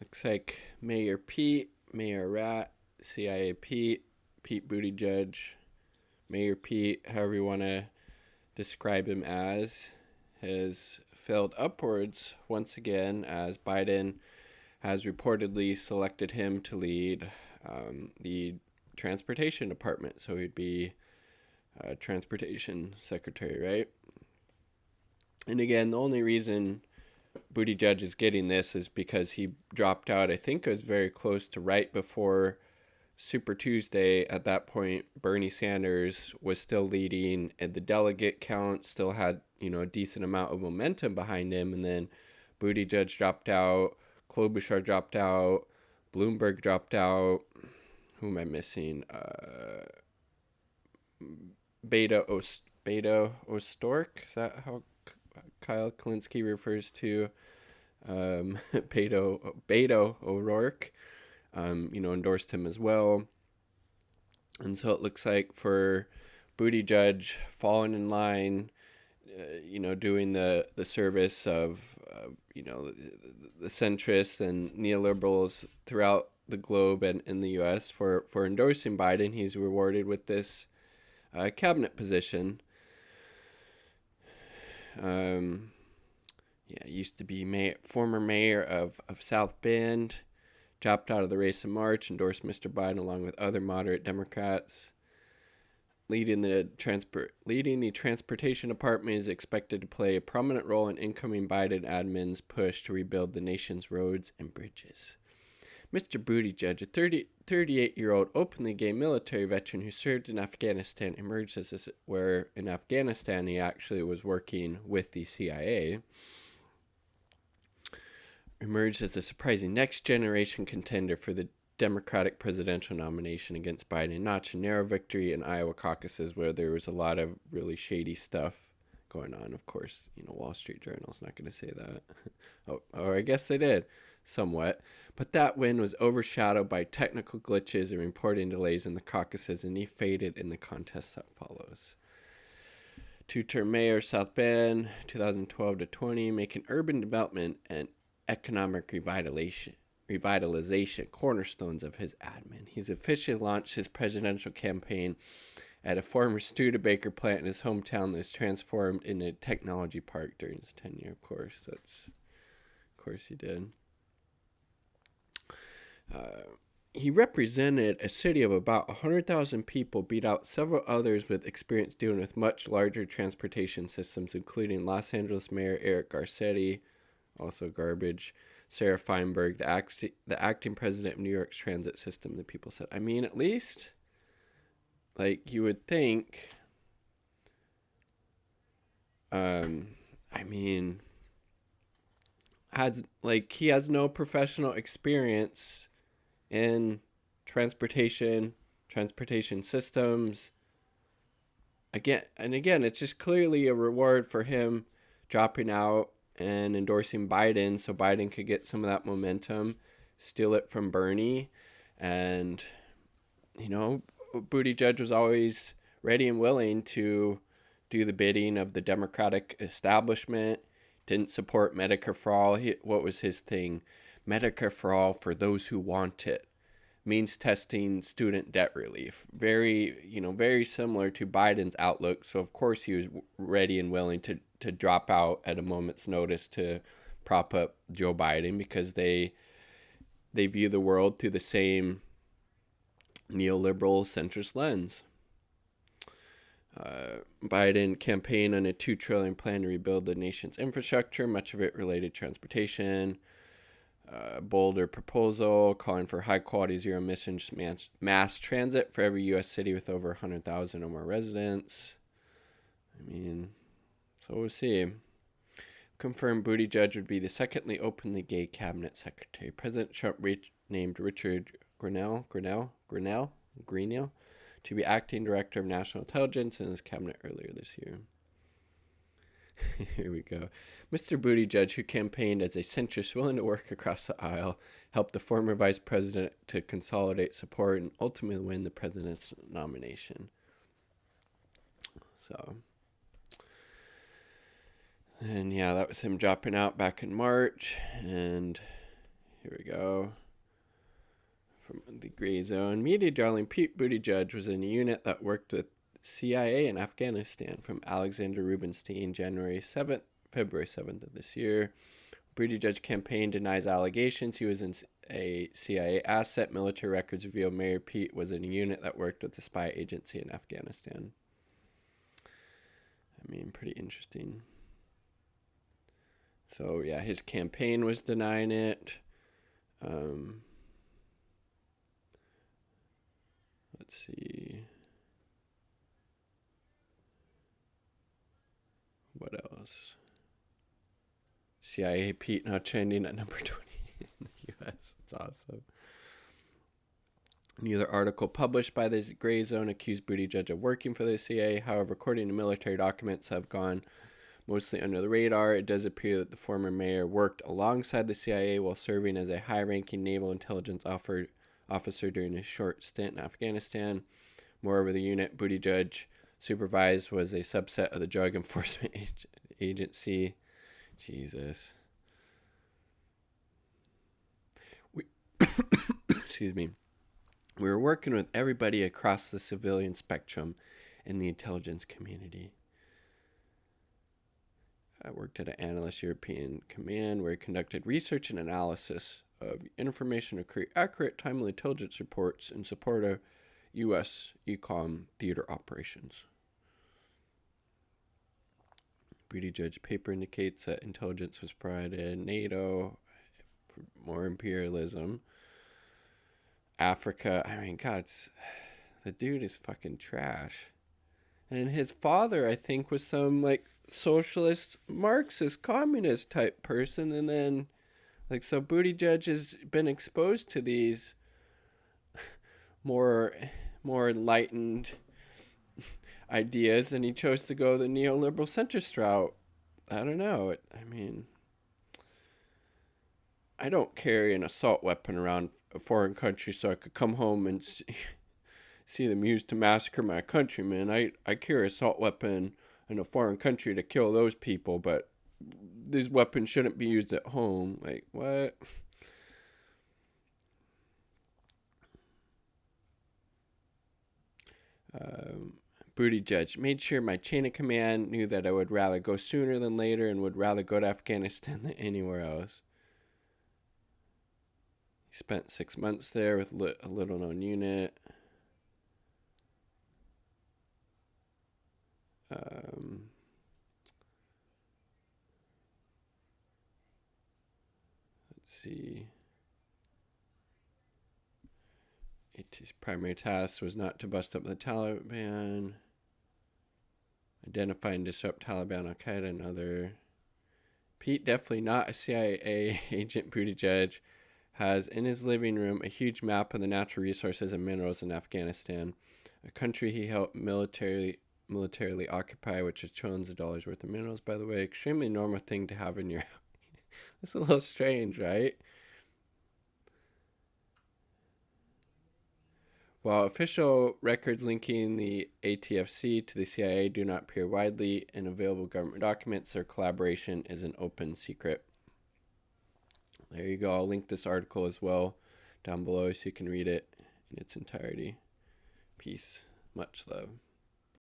Looks like Mayor Pete, Mayor Rat, CIA Pete, Pete Buttigieg, Mayor Pete, however you want to describe him as, has failed upwards once again as Biden has reportedly selected him to lead the transportation department. So he'd be transportation secretary, right? And again, the only reason Buttigieg is getting this is because he dropped out. I think it was very close to right before Super Tuesday. At that point, Bernie Sanders was still leading, and the delegate count still had a decent amount of momentum behind him. And then Buttigieg dropped out, Klobuchar dropped out, Bloomberg dropped out. Who am I missing? Beta Ostork. Is that how Kyle Kalinske refers to Beto O'Rourke? Endorsed him as well. And so it looks like for Buttigieg falling in line, doing the service of, the centrists and neoliberals throughout the globe and in the U.S. for endorsing Biden, he's rewarded with this cabinet position. Used to be former mayor of South Bend, dropped out of the race in March, endorsed Mr. Biden along with other moderate Democrats. Leading the transportation department is expected to play a prominent role in incoming Biden admin's push to rebuild the nation's roads and bridges. Mr. Buttigieg, a 38-year-old openly gay military veteran who served in Afghanistan, emerged where in Afghanistan he actually was working with the CIA, emerged as a surprising next-generation contender for the Democratic presidential nomination against Biden, notched a narrow victory in Iowa caucuses where there was a lot of really shady stuff going on. Of course, Wall Street Journal's not going to say that. Or I guess they did, somewhat. But that win was overshadowed by technical glitches and reporting delays in the caucuses, and he faded in the contest that follows. Two-term mayor, South Bend, 2012 to 20, making urban development and economic revitalization cornerstones of his admin. He's officially launched his presidential campaign at a former Studebaker plant in his hometown that was transformed into a technology park during his tenure. Of course he did. He represented a city of about 100,000 people, beat out several others with experience dealing with much larger transportation systems, including Los Angeles Mayor Eric Garcetti, also garbage, Sarah Feinberg, the acting president of New York's transit system, the people said. I mean, at least, you would think, he has no professional experience in transportation systems. Again, it's just clearly a reward for him dropping out and endorsing Biden so Biden could get some of that momentum, steal it from Bernie. And, Buttigieg was always ready and willing to do the bidding of the Democratic establishment, didn't support Medicare for all. What was his thing? Medicare for all for those who want it. Means testing student debt relief. Very similar to Biden's outlook. So, of course, he was ready and willing to drop out at a moment's notice to prop up Joe Biden because they view the world through the same neoliberal centrist lens. Biden campaigned on a $2 trillion plan to rebuild the nation's infrastructure, much of it related to transportation. Bolder proposal calling for high-quality, zero-emissions mass transit for every U.S. city with over 100,000 or more residents. So we'll see. Confirmed Buttigieg would be the secondly openly gay cabinet secretary. President Trump named Richard Grenell to be acting director of national intelligence in his cabinet earlier this year. Here we go. Mr. Buttigieg, who campaigned as a centrist willing to work across the aisle, helped the former vice president to consolidate support and ultimately win the president's nomination. So, and that was him dropping out back in March. And Here we go. From the gray zone. Media darling Pete Buttigieg was in a unit that worked with CIA in Afghanistan from Alexander Rubinstein, February 7th of this year. Buttigieg campaign denies allegations he was in a CIA asset. Military records reveal Mayor Pete was in a unit that worked with the spy agency in Afghanistan. I mean, pretty interesting. So, yeah, his campaign was denying it. Let's see. What else? CIA Pete now trending at number 20 in the U.S. It's awesome. Neither article published by the Gray Zone accused Buttigieg of working for the CIA. However, according to military documents have gone mostly under the radar, it does appear that the former mayor worked alongside the CIA while serving as a high-ranking naval intelligence officer during a short stint in Afghanistan. Moreover, the unit Buttigieg supervised was a subset of the Drug Enforcement Agency. Jesus. Excuse me. We were working with everybody across the civilian spectrum in the intelligence community. I worked at an analyst European command where he conducted research and analysis of information to create accurate, timely intelligence reports in support of U.S. ECOM theater operations. Buttigieg paper indicates that intelligence was provided NATO for more imperialism. Africa, I mean, God, the dude is fucking trash. And his father, I think, was some, like, socialist, Marxist, communist type person. And then, like, so Buttigieg has been exposed to these more enlightened ideas, and he chose to go the neoliberal centrist route. I don't know. I mean, I don't carry an assault weapon around a foreign country so I could come home and see them used to massacre my countrymen. I carry an assault weapon in a foreign country to kill those people, but these weapons shouldn't be used at home. Like, what? Buttigieg made sure my chain of command knew that I would rather go sooner than later and would rather go to Afghanistan than anywhere else. He spent 6 months there with a little-known unit. Let's see. His primary task was not to bust up the Taliban, identify and disrupt Taliban, Al-Qaeda, and other. Pete, definitely not a CIA agent. Buttigieg has in his living room a huge map of the natural resources and minerals in Afghanistan, a country he helped militarily occupy, which is trillions of dollars worth of minerals, by the way. Extremely normal thing to have in your house. It's a little strange, right? While official records linking the ATFC to the CIA do not appear widely in available government documents, their collaboration is an open secret. There you go. I'll link this article as well down below so you can read it in its entirety. Peace. Much love.